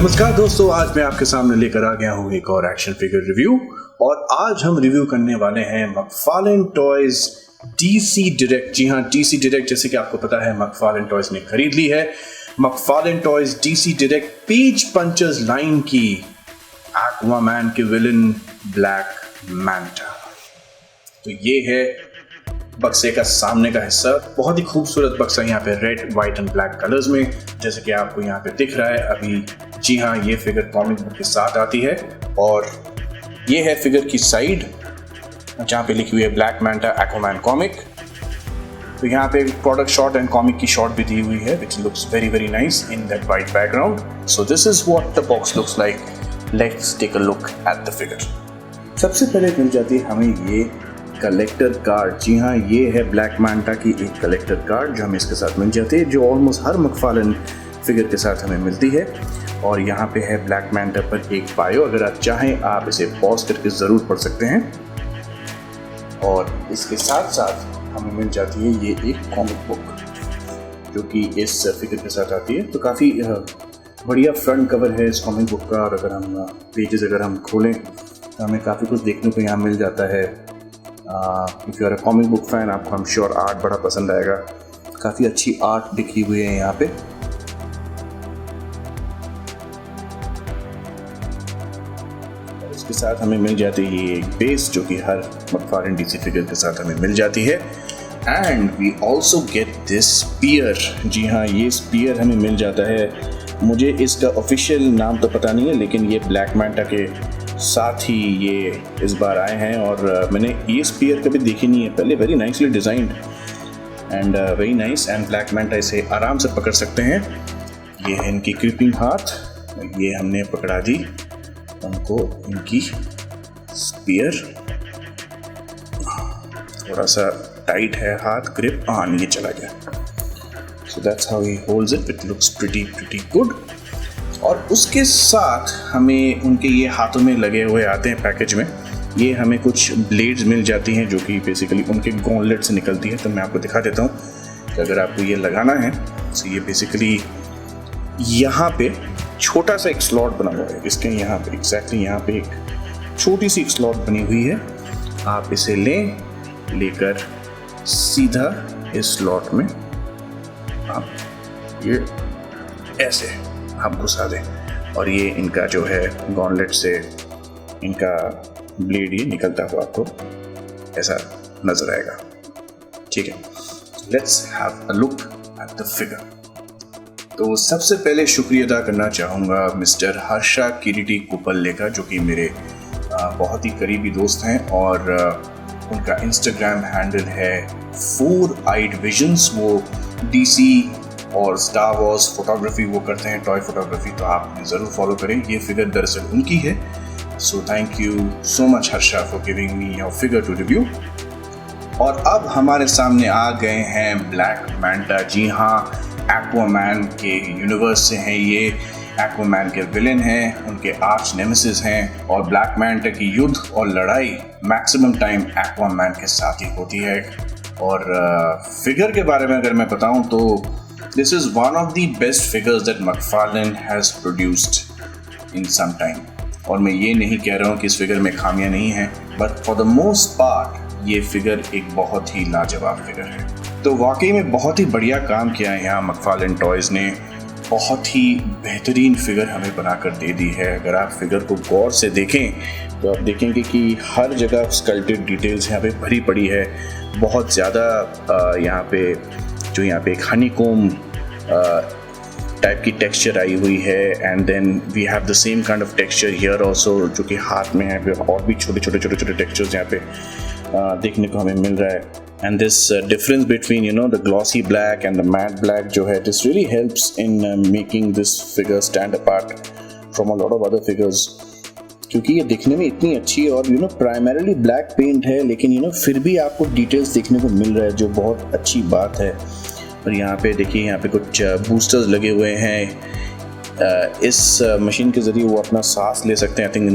नमस्कार दोस्तों, आज मैं आपके सामने लेकर आ गया हूँ एक और एक्शन फिगर रिव्यू। और आज हम रिव्यू करने वाले हैं मैकफार्लेन टॉयज DC डायरेक्ट। जी हाँ, DC डायरेक्ट, जैसे कि आपको पता है मैकफार्लेन टॉयज ने खरीद ली है मैकफार्लेन toys DC direct page punchers line की एक्वामैन के विलन ब्लैक मैंटा। तो ये है बक्से का सामने का हिस्सा। बहुत ही खूबसूरत बक्सा यहाँ पे red, white and black colours में, जैसे कि आपको यहाँ पे दिख रहा है अभी। जी हाँ, ये फिगर कॉमिक बुक के साथ आती है और ये है फिगर की साइड जहाँ पे लिखी हुई है ब्लैक मैंटा एक्वामैन कॉमिक। तो यहाँ पे प्रोडक्ट शॉट एंड कॉमिक की शॉट भी दी हुई है which looks very very nice in that white background. So this is what the box looks like. Let's take a look at the figure. सबसे पहले मिल जाती है हमें ये कलेक्टर कार्ड। जी हाँ, ये है ब्लैक मैंटा की एक कलेक्टर कार्ड जो हमें इसके साथ मिल जाती है, जो ऑलमोस्ट हर मैकफार्लेन फिगर के साथ हमें मिलती है। और यहाँ पे है ब्लैक मैंटा पर एक बायो। अगर आप चाहें आप इसे पॉज करके ज़रूर पढ़ सकते हैं। और इसके साथ साथ हमें मिल जाती है ये एक कॉमिक बुक जो कि इस फिगर के साथ आती है। तो काफ़ी बढ़िया फ्रंट कवर है इस कॉमिक बुक का। और अगर हम पेजेस अगर हम खोलें तो हमें काफ़ी कुछ देखने को यहाँ मिल जाता है। If you are a comic book fan, आपको हम श्योर आर्ट बड़ा पसंद आएगा। काफ़ी अच्छी आर्ट दिखी हुई है यहाँ पे। इसके साथ हमें मिल जाती है ये बेस जो कि हर मैकफार्लेन DC फिगर के साथ हमें मिल जाती है। And we also get this sphere. जी हाँ, ये स्पीयर हमें मिल जाता है। मुझे इसका ऑफिशियल नाम तो पता नहीं है, लेकिन ये ब्लैक मैंटा के साथ ही ये इस बार आए हैं। और मैंने ये स्पीयर कभी देखी नहीं है पहले। Very nicely designed and very nice. And black manta इसे आराम से पकड़ सकते हैं। ये है इनकी क्रीपिंग हाथ। ये हमने पकड़ा दी उनको इनकी स्पीयर। थोड़ा सा टाइट है हाथ, ग्रिप। ये चला गया। So that's how he holds it. It looks pretty good. और उसके साथ हमें उनके ये हाथों में लगे हुए आते हैं पैकेज में। ये हमें कुछ ब्लेड्स मिल जाती हैं जो कि बेसिकली उनके गॉन्टलेट से निकलती है। तो मैं आपको दिखा देता हूँ कि अगर आपको ये लगाना है तो ये बेसिकली यहाँ पे छोटा सा एक स्लॉट बना हुआ है। इसके यहाँ पे एग्जैक्टली यहाँ पे एक छोटी सी एक स्लॉट बनी हुई है। आप इसे लेकर सीधा इस स्लॉट में आप ये ऐसे आप घुसा दें और ये इनका जो है गॉन्टलेट से इनका ब्लेड ये निकलता हुआ आपको ऐसा नजर आएगा। ठीक है, let's have a look at the figure. तो सबसे पहले शुक्रिया अदा करना चाहूँगा मिस्टर हर्षा किरीटी कुपल्ले का, जो कि मेरे बहुत ही करीबी दोस्त हैं। और उनका इंस्टाग्राम हैंडल है 4 Eyed Visions। वो DC और स्टार वॉर्स फोटोग्राफी वो करते हैं, टॉय फोटोग्राफी। तो आप ज़रूर फॉलो करें। ये फिगर दरअसल उनकी है। So thank you so much Harsha for giving me your figure to review. और अब हमारे सामने आ गए हैं ब्लैक मैंटा। जी हाँ, एक्वामैन के यूनिवर्स से हैं ये। एक्वामैन के विलेन हैं, उनके आर्च नेमेसिस हैं। और ब्लैक मैंटा की युद्ध और लड़ाई मैक्सिमम टाइम एक्वामैन के साथ ही होती है। और फिगर के बारे में अगर मैं बताऊं तो this is one of the best figures that McFarlane has produced in some time। और मैं ये नहीं कह रहा हूँ कि इस फिगर में खामियां नहीं हैं, but for the most part ये फिगर एक बहुत ही लाजवाब फिगर है। तो वाकई में बहुत ही बढ़िया काम किया है यहाँ मैकफार्लेन टॉयज ने। बहुत ही बेहतरीन फिगर हमें बनाकर दे दी है। अगर आप फिगर को गौर से देखें तो आप देखेंगे कि हर जगह स्कल्प्टेड डिटेल्स यहाँ पे भरी पड़ी है। बहुत ज़्यादा यहाँ पे एक हनीकोम टाइप की टेक्सचर आई हुई है। And then we have the same kind of texture here also, जो कि हाथ में है। और भी छोटे छोटे टेक्सचर्स यहाँ पे देखने को हमें मिल रहा है। And this difference between the glossy black and the matte black जो है, this really helps in making this figure stand apart from a lot of other figures. क्योंकि ये दिखने में इतनी अच्छी है और प्राइमरीली ब्लैक पेंट है, लेकिन फिर भी आपको डिटेल्स देखने को मिल रहा है, जो बहुत अच्छी बात है। और यहाँ पे देखिए, यहाँ पे कुछ बूस्टर्स लगे हुए हैं। इस मशीन के ज़रिए वो अपना सांस ले सकते हैं, I think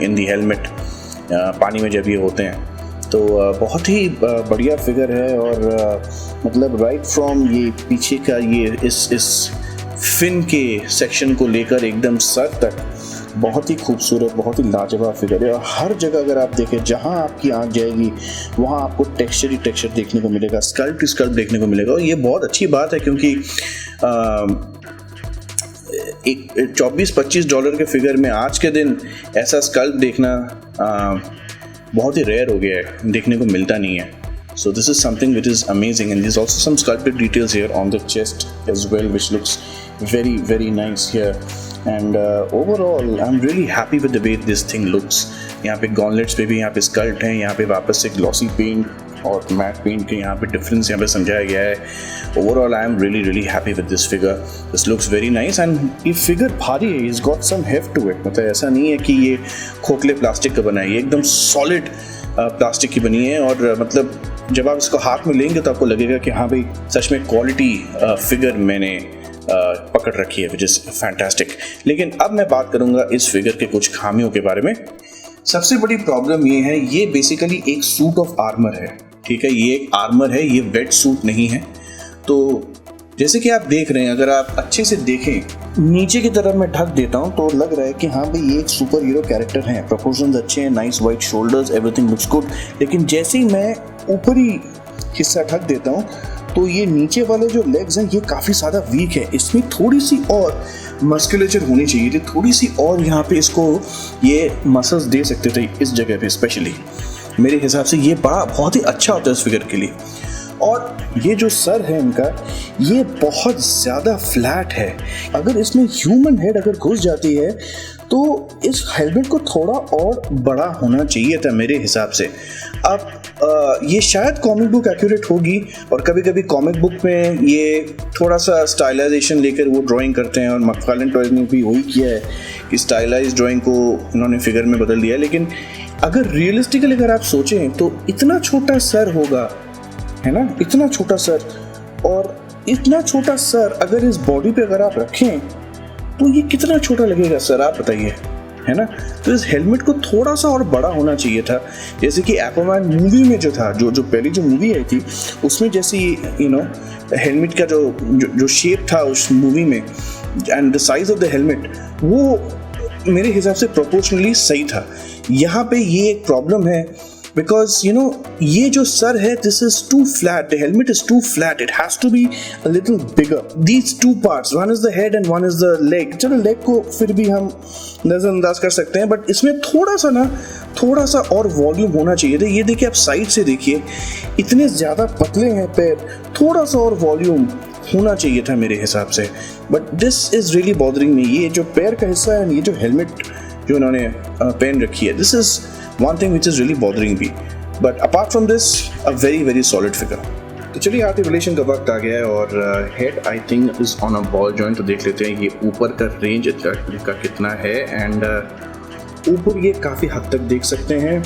in the helmet, पानी में जब ये होते हैं। तो बहुत ही बढ़िया फिगर है। और मतलब राइट फ्रॉम ये पीछे का ये इस फिन के सेक्शन को लेकर एकदम सर तक बहुत ही खूबसूरत, बहुत ही लाजवाब फिगर है। और हर जगह अगर आप देखें, जहाँ आपकी आँख जाएगी वहाँ आपको टेक्सचर ही टेक्सचर देखने को मिलेगा, स्कल्प टू स्कल्प देखने को मिलेगा। और ये बहुत अच्छी बात है क्योंकि एक $24-25 के फिगर में आज के दिन ऐसा स्कल्प देखना बहुत ही रेयर हो गया है, देखने को मिलता नहीं है। So this is something which is amazing, and there's also some sculpted details here on the chest as well, which looks very, very nice here. And overall, I'm really happy with the way this thing looks. यहाँ पे gauntlets पे भी यहाँ पे स्कल्ट है, यहाँ पे वापस से glossy paint और मैट पेंट के यहाँ पे डिफरेंस यहाँ पे समझाया गया है। Overall I am really happy with this figure. This looks very nice and ये फिगर भारी है, is got some heft to it. मतलब ऐसा नहीं है कि ये खोखले प्लास्टिक का बना है, ये एकदम सॉलिड प्लास्टिक की बनी है। और मतलब जब आप इसको हाथ में लेंगे तो आपको लगेगा कि हाँ भाई सच में क्वालिटी फिगर मैंने पकड़ रखी है, विच इज़ फैंटास्टिक। लेकिन अब मैं बात करूँगा इस फिगर के कुछ खामियों के बारे में। सबसे बड़ी प्रॉब्लम ये है, ये बेसिकली एक सूट ऑफ आर्मर है, ठीक है, ये एक आर्मर है, ये वेट सूट नहीं है। तो जैसे कि आप देख रहे हैं, अगर आप अच्छे से देखें नीचे की तरफ मैं ढक देता हूं तो लग रहा है कि हाँ भाई ये एक सुपर हीरो कैरेक्टर है, प्रोपोर्शंस अच्छे हैं, nice wide shoulders, everything looks good. लेकिन जैसे ही मैं ऊपरी हिस्सा ढक देता हूं तो ये नीचे वाले जो लेग्स हैं ये काफ़ी ज़्यादा वीक है, इसमें थोड़ी सी और मस्कुलेचर होनी चाहिए थी, थोड़ी सी और यहाँ पे इसको ये मसल्स दे सकते थे इस जगह पे स्पेशली। मेरे हिसाब से ये बहुत ही अच्छा होता है इस फिगर के लिए। और ये जो सर है इनका, ये बहुत ज़्यादा फ्लैट है। अगर इसमें ह्यूमन हेड अगर घुस जाती है तो इस हेलमेट को थोड़ा और बड़ा होना चाहिए था मेरे हिसाब से। अब ये शायद कॉमिक बुक एक्यूरेट होगी और कभी कभी कॉमिक बुक में ये थोड़ा सा स्टाइलाइजेशन लेकर वो ड्राइंग करते हैं, और मैकफार्लेन टॉयज ने भी वही किया है कि स्टाइलाइज ड्राइंग को उन्होंने फिगर में बदल दिया। लेकिन अगर रियलिस्टिकली अगर आप सोचें तो इतना छोटा सर होगा, है ना, इतना छोटा सर, और इतना छोटा सर अगर इस बॉडी पे अगर आप रखें तो ये कितना छोटा लगेगा सर, आप बताइए, है ना। तो इस हेलमेट को थोड़ा सा और बड़ा होना चाहिए था। जैसे कि एक्वामैन मूवी में जो था, जो पहली जो मूवी आई थी उसमें जैसे हेलमेट का जो शेप था उस मूवी में and the size of the helmet, वो मेरे हिसाब से प्रोपोर्शनली सही था। यहाँ पे ये एक प्रॉब्लम है because ये जो सर है, this is too flat, the helmet is too flat, it has to be a little bigger. These two parts, one is the head and one is the leg. चलो leg को फिर भी हम नज़रअंदाज कर सकते हैं, बट इसमें थोड़ा सा और वॉल्यूम होना चाहिए था। ये देखिए, आप साइड से देखिए, इतने ज़्यादा पतले हैं पैर, थोड़ा सा और वॉल्यूम होना चाहिए था मेरे हिसाब से। But this is really bothering me. ये जो पैर का हिस्सा है, ये जो हेलमेट जो उन्होंने पहन रखी है, this is one thing which is really bothering me, but apart from this a very solid figure। तो चलिए आर्ट रिलेशन का वक्त आ गया है और head I think is on a ball joint. तो देख लेते हैं ये ऊपर का रेंज का कितना है। एंड ऊपर ये काफ़ी हद तक देख सकते हैं।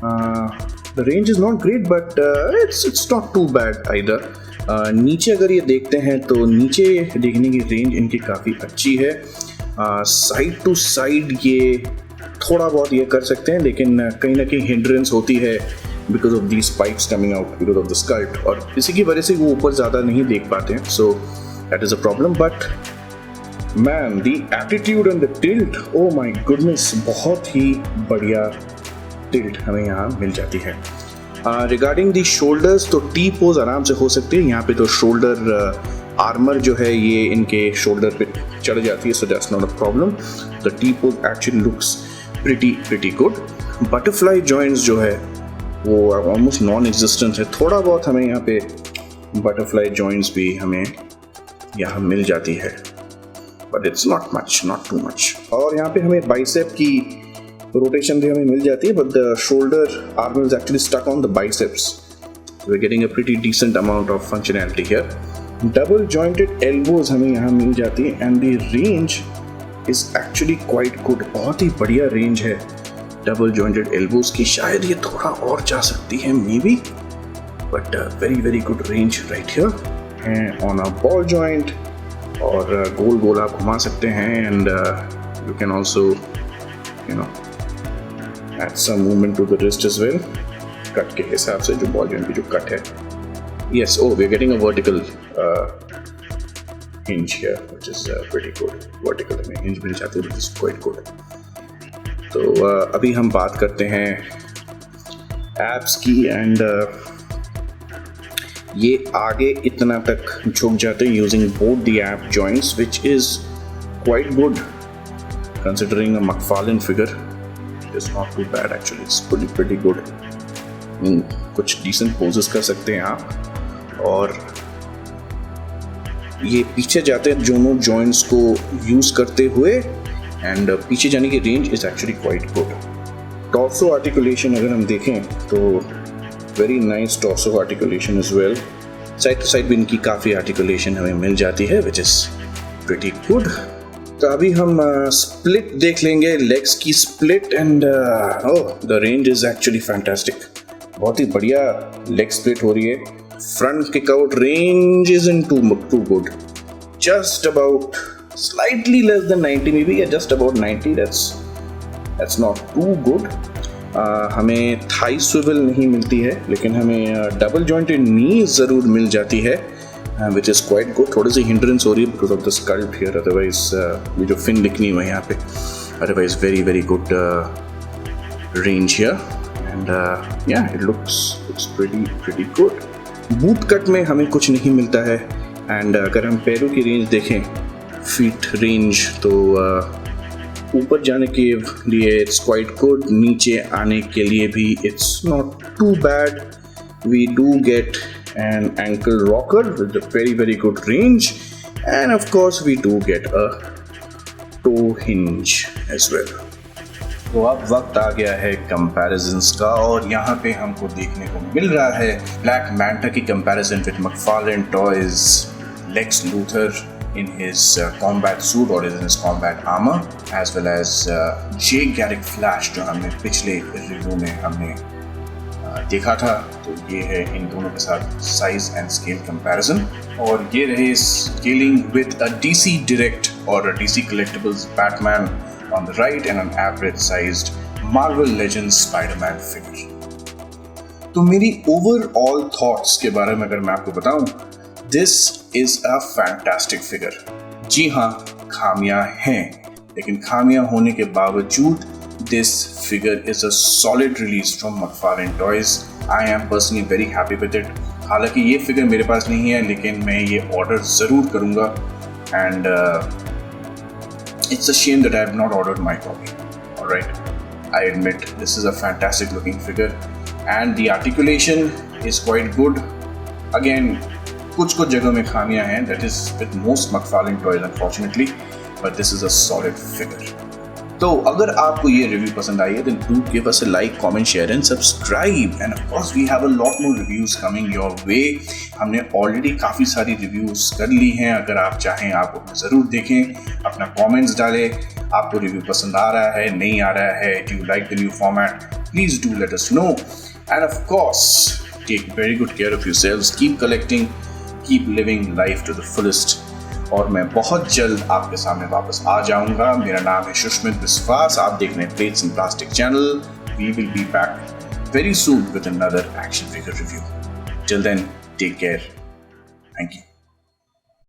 The range is not great but it's not too bad either. नीचे अगर ये देखते हैं तो नीचे देखने की रेंज इनकी काफ़ी अच्छी है। साइड टू साइड ये थोड़ा बहुत ये कर सकते हैं, लेकिन कहीं ना कहीं हिंड्रेंस होती है because of these pipes coming out because of the sculpt, और इसी की वजह से वो ऊपर ज़्यादा नहीं देख पाते हैं। So that is a problem. But man, the attitude and the tilt, oh my goodness, बहुत ही बढ़िया टिल्ट हमें यहाँ मिल जाती है। रिगार्डिंग दी शोल्डर्स, तो टी पोज आराम से हो सकती है। यहाँ पे तो शोल्डर आर्मर जो है ये इनके शोल्डर पे चढ़ जाती है, so that's not a problem. The T pose actually looks pretty good। Butterfly joints जो है वो ऑलमोस्ट नॉन एग्जिस्टेंट है। थोड़ा बहुत हमें यहाँ पे बटरफ्लाई जॉइंट्स भी हमें यहाँ मिल जाती है, but it's not much, not too much. और यहाँ पे हमें बाइसेप की रोटेशन भी हमें मिल जाती है, but the shoulder armour is actually stuck on the biceps. We are getting a pretty decent amount of functionality here. Double jointed elbows हमें यहाँ मिल जाती है and the range is actually quite good. बहुत ही बढ़िया रेंज है double jointed elbows की। शायद ये थोड़ा और जा सकती है maybe, but very good range right here and on a ball joint. और गोल गोल आप घुमा सकते हैं and you can also add some movement to the wrist as well, cut के हिसाब से, जो बॉल जॉइंट की जो कट है। Yes, we are getting a vertical hinge here, which is pretty good. Vertical में hinge मिल जाती है, which is quite good. तो अभी हम बात करते हैं एप्स की, एंड ये आगे इतना तक झुक जाते हैं using both the app joints, which is quite good considering a McFarlane figure. It's not too bad actually. It's pretty good. कुछ decent poses कर सकते हैं आप, और ये पीछे जाते हैं दोनों जॉइंट्स को यूज करते हुए, एंड पीछे जाने की range is actually quite good. Torso articulation अगर हम देखें तो very nice torso articulation as well. Side to side भी इनकी काफ़ी आर्टिकुलेशन हमें मिल जाती है, विच इज़ प्रिटी गुड. तो अभी हम स्प्लिट देख लेंगे, लेग्स की split, and the range is actually fantastic. बहुत ही बढ़िया लेग स्प्लिट हो रही है. Front kick out range isn't too good. Just about slightly less than 90, maybe just about 90. That's not too good. हमें थाई स्विवल नहीं मिलती है, लेकिन हमें डबल जॉइंटेड नी ज़रूर मिल जाती है, which is quite good. थोड़ी सी हिंड्रेंस हो रही है because of the sculpt here. Otherwise ये जो फिन लिखनी हुई है यहाँ पे, otherwise very good range here, and yeah, it looks pretty good. Boot cut में हमें कुछ नहीं मिलता है, एंड अगर हम पैरों की रेंज देखें, फीट रेंज, तो ऊपर जाने के लिए इट्स क्वाइट गुड, नीचे आने के लिए भी it's not too bad. We do get an ankle rocker with a very good range, and of course we do get a toe hinge as well. तो अब वक्त आ गया है कंपैरिजन्स का, और यहाँ पे हमको देखने को मिल रहा है ब्लैक मैंटा की comparison with McFarlane Toys Lex Luthor in his combat suit or in his combat armor, as well as Jay Garrick Flash जो हमने पिछले रिव्यू में हमने देखा था. तो ये है इन दोनों के साथ साइज एंड स्केल कंपैरिजन, और ये रहे scaling with a DC Direct और अ DC Collectibles Batman on the right and an average-sized Marvel Legends Spider-Man figure. तो मेरी overall thoughts के बारे में अगर मैं आपको बताऊं, this is a fantastic figure. जी हाँ, खामियां हैं, लेकिन खामियां होने के बावजूद this figure is a solid release from McFarlane Toys. I am personally very happy with it. हालांकि ये फिगर मेरे पास नहीं है, लेकिन मैं ये ऑर्डर ज़रूर करूँगा, and it's a shame that I have not ordered my copy. Alright, I admit this is a fantastic looking figure, and the articulation is quite good. Again, कुछ जगह में खामियां हैं, that is with most McFarlane Toys unfortunately, but this is a solid figure. तो अगर आपको ये review पसंद आई है, then do give us a like, comment, share and subscribe. And of course we have a lot more reviews coming your way. हमने already काफ़ी सारी reviews कर ली हैं. अगर आप चाहें आप उन्हें ज़रूर देखें, अपना कमेंट्स डालें. आपको रिव्यू पसंद आ रहा है, नहीं आ रहा है, do you like the new format? Please do let us know. And of course, take very good care of yourselves. Keep collecting, keep living life to the fullest. और मैं बहुत जल्द आपके सामने वापस आ जाऊंगा. मेरा नाम है सुष्मित विश्वास. आप देख रहे हैं plates and plastic channel. We will be back very soon with another action figure review. Till then, take care. Thank you.